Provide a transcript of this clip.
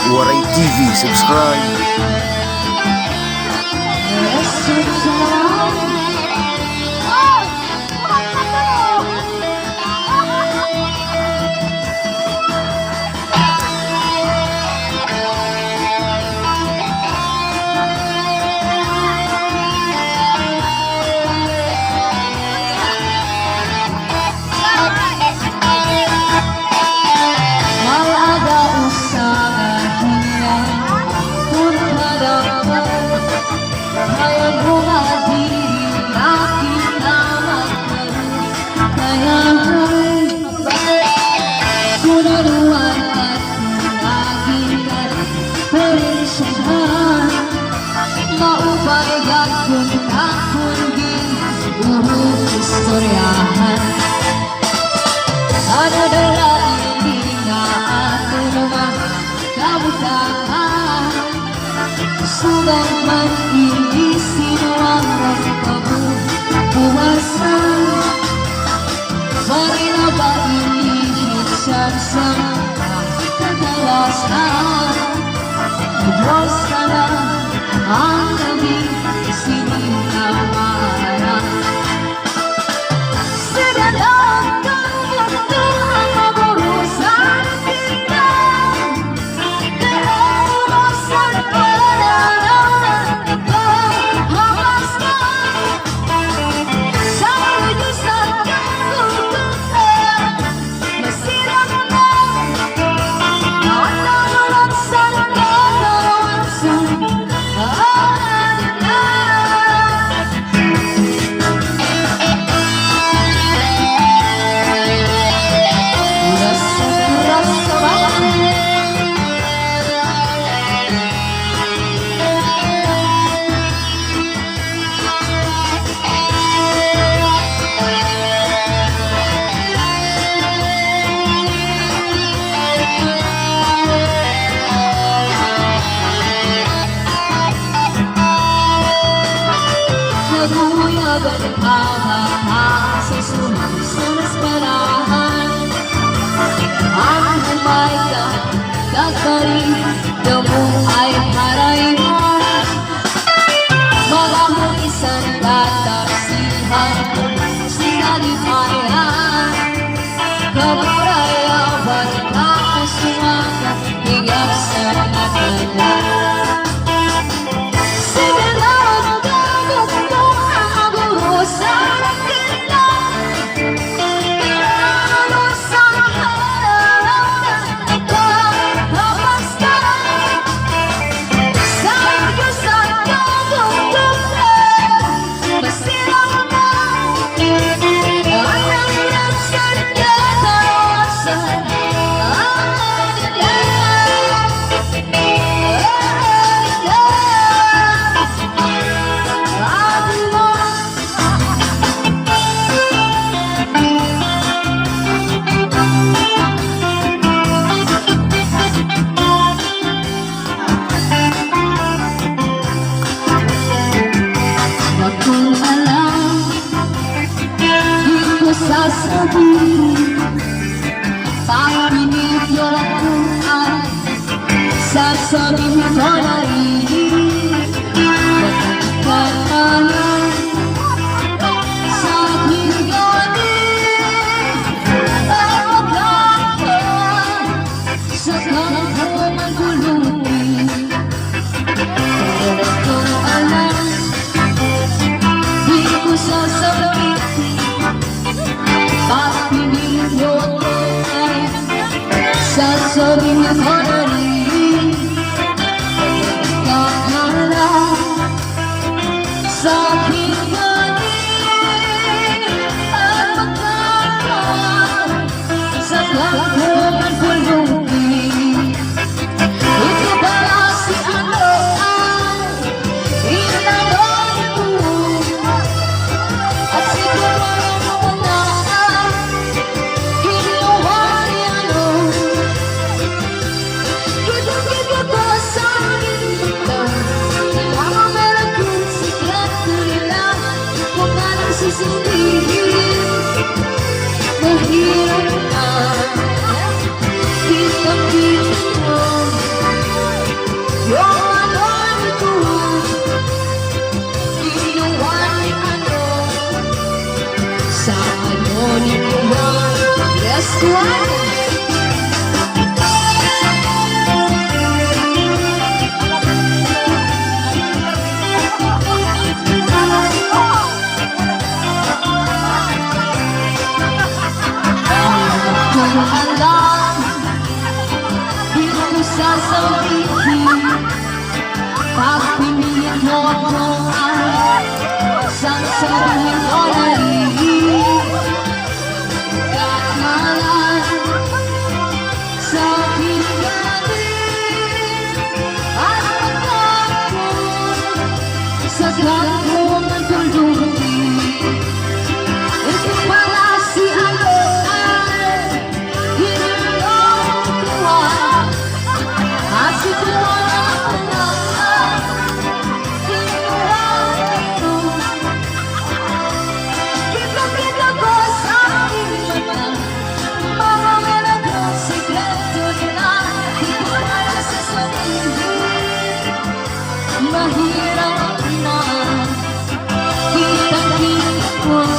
Waray TV, subscribe. Maubayag kung akong istoryahan. Ano na lang hindi nga ano naman kamutaan. Sugang man hindi sinuwang nagpabuwasan. Bakit na ba inihit siya sa kadalasan? Diyos ka na ang naging sininamarang. Sinalang kang mundo ang maburusan kita. Kaya umasan ka na ng ipahawas ka. Sa Diyos at kagugutan, masira mo na at nanulang sa nagkawasan. Naguyag at pamahal sa sumas parahan. Ang humay ka, kakarin, damo ay harayman. Mga hulisan tatapsihan, sinalipayan. Kaburayawan ako sumaga, higap sa natalan. Stop! Last one. Kung alam, di ko sasabihin. Pag pinilit mo ako ay sasabihin ko na rin. Kakalan sa aking gabi at magkakot sa gago ng tulubi. Ito pala si Alay, hinilong ko at si mahirap na kitang-kita ko